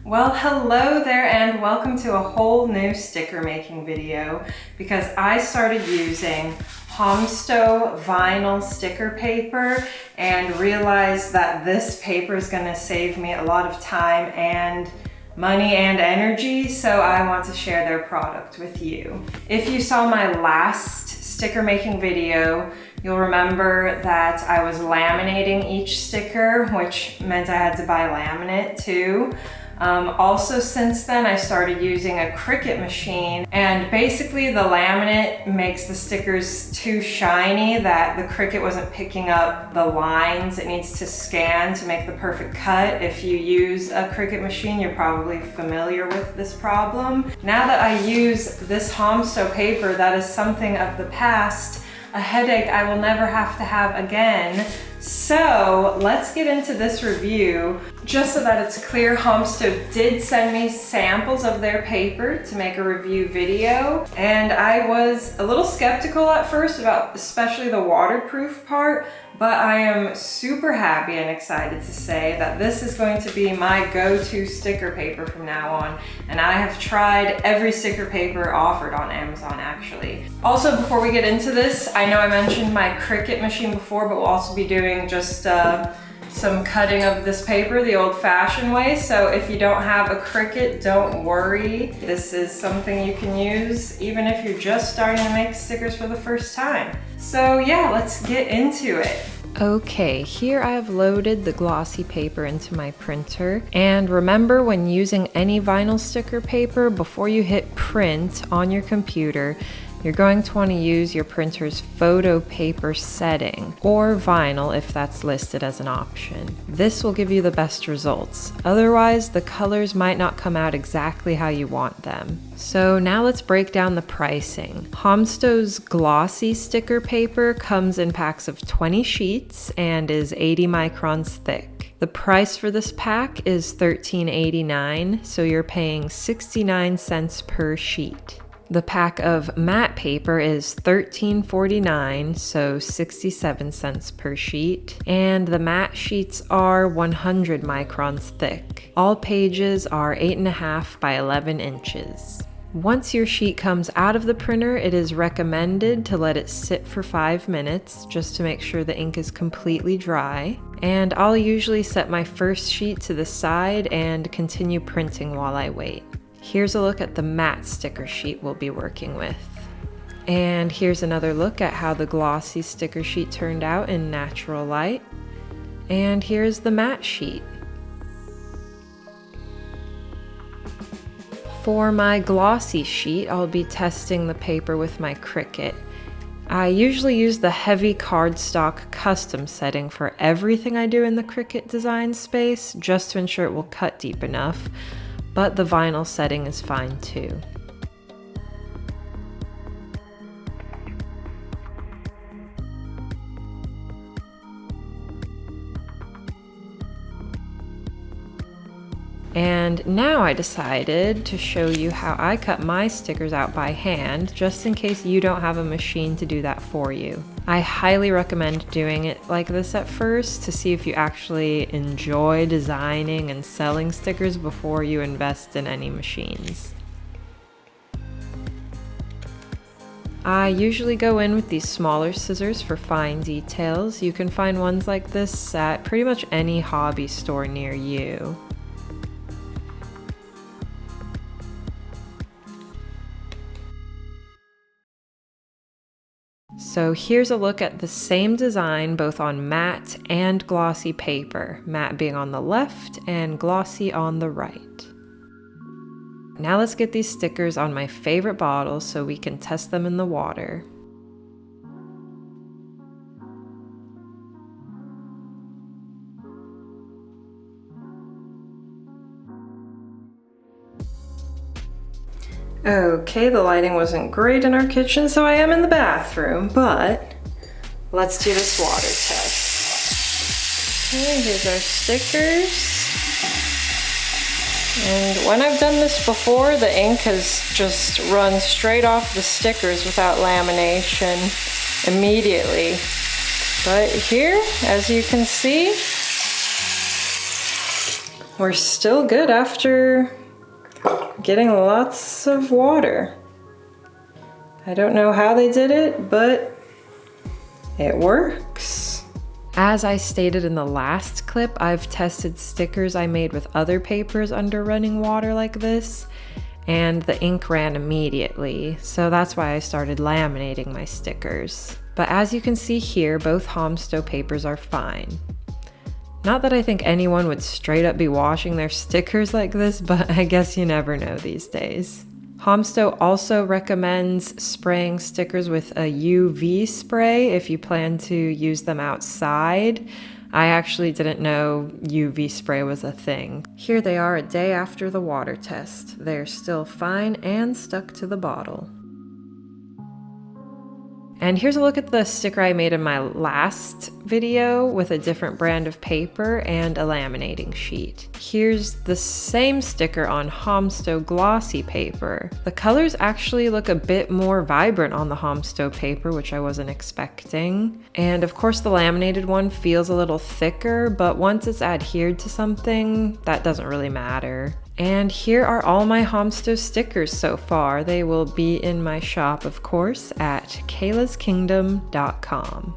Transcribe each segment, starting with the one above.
Well, hello there and welcome to a whole new sticker making video because I started using Homsto vinyl sticker paper and realized that this paper is going to save me a lot of time and money and energy, so I want to share their product with you. If you saw my last sticker making video, you'll remember that I was laminating each sticker, which meant I had to buy laminate too. Also since then I started using a Cricut machine, and basically the laminate makes the stickers too shiny that the Cricut wasn't picking up the lines it needs to scan to make the perfect cut. If you use a Cricut machine, you're probably familiar with this problem. Now that I use this Homsto paper, that is something of the past, a headache I will never have to have again. So let's get into this review. Just so that it's clear, Homsto did send me samples of their paper to make a review video, and I was a little skeptical at first about especially the waterproof part, but I am super happy and excited to say that this is going to be my go-to sticker paper from now on, and I have tried every sticker paper offered on Amazon actually. Also, before we get into this, I know I mentioned my Cricut machine before, but we'll also be doing just some cutting of this paper the old-fashioned way, so if you don't have a Cricut, don't worry. This is something you can use even if you're just starting to make stickers for the first time. So yeah, let's get into it. Okay, here I have loaded the glossy paper into my printer, and remember, when using any vinyl sticker paper, before you hit print on your computer, you're going to want to use your printer's photo paper setting, or vinyl if that's listed as an option. This will give you the best results. Otherwise, the colors might not come out exactly how you want them. So now let's break down the pricing. Homsto's glossy sticker paper comes in packs of 20 sheets and is 80 microns thick. The price for this pack is $13.89, so you're paying 69 cents per sheet. The pack of matte paper is $13.49, so 67 cents per sheet, and the matte sheets are 100 microns thick. All pages are 8.5 by 11 inches. Once your sheet comes out of the printer, it is recommended to let it sit for 5 minutes just to make sure the ink is completely dry. And I'll usually set my first sheet to the side and continue printing while I wait. Here's a look at the matte sticker sheet we'll be working with. And here's another look at how the glossy sticker sheet turned out in natural light. And here's the matte sheet. For my glossy sheet, I'll be testing the paper with my Cricut. I usually use the heavy cardstock custom setting for everything I do in the Cricut design space, just to ensure it will cut deep enough. But the vinyl setting is fine too. And now I decided to show you how I cut my stickers out by hand, just in case you don't have a machine to do that for you. I highly recommend doing it like this at first to see if you actually enjoy designing and selling stickers before you invest in any machines. I usually go in with these smaller scissors for fine details. You can find ones like this at pretty much any hobby store near you. So here's a look at the same design both on matte and glossy paper, matte being on the left and glossy on the right. Now let's get these stickers on my favorite bottles so we can test them in the water. Okay, the lighting wasn't great in our kitchen, so I am in the bathroom, but let's do this water test. Okay, here's our stickers. And when I've done this before, the ink has just run straight off the stickers without lamination immediately. But here, as you can see, we're still good after getting lots of water. I don't know how they did it, but it works. As I stated in the last clip, I've tested stickers I made with other papers under running water like this, and the ink ran immediately, so that's why I started laminating my stickers. But as you can see here, both Homsto papers are fine. Not that I think anyone would straight up be washing their stickers like this, but I guess you never know these days. Homsto also recommends spraying stickers with a UV spray if you plan to use them outside. I actually didn't know UV spray was a thing. Here they are a day after the water test. They're still fine and stuck to the bottle. And here's a look at the sticker I made in my last video with a different brand of paper and a laminating sheet. Here's the same sticker on Homsto glossy paper. The colors actually look a bit more vibrant on the Homsto paper, which I wasn't expecting. And of course the laminated one feels a little thicker, but once it's adhered to something, that doesn't really matter. And here are all my Homsto stickers so far. They will be in my shop, of course, at kaylaskingdom.com.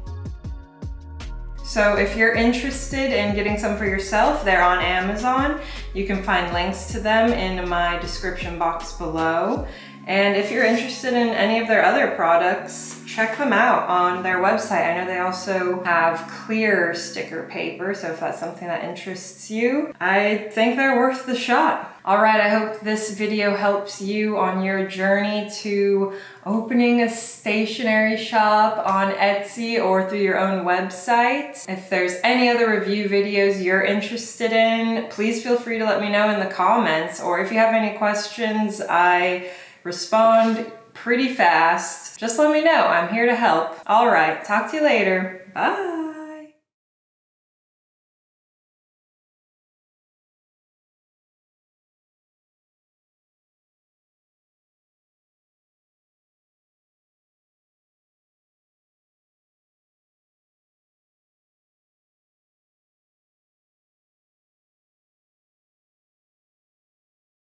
So if you're interested in getting some for yourself, they're on Amazon. You can find links to them in my description box below. And if you're interested in any of their other products, check them out on their website. I know they also have clear sticker paper, so if that's something that interests you, I think they're worth the shot. All right, I hope this video helps you on your journey to opening a stationery shop on Etsy or through your own website. If there's any other review videos you're interested in, please feel free to let me know in the comments, or if you have any questions, I respond pretty fast. Just let me know. I'm here to help. All right, talk to you later. Bye.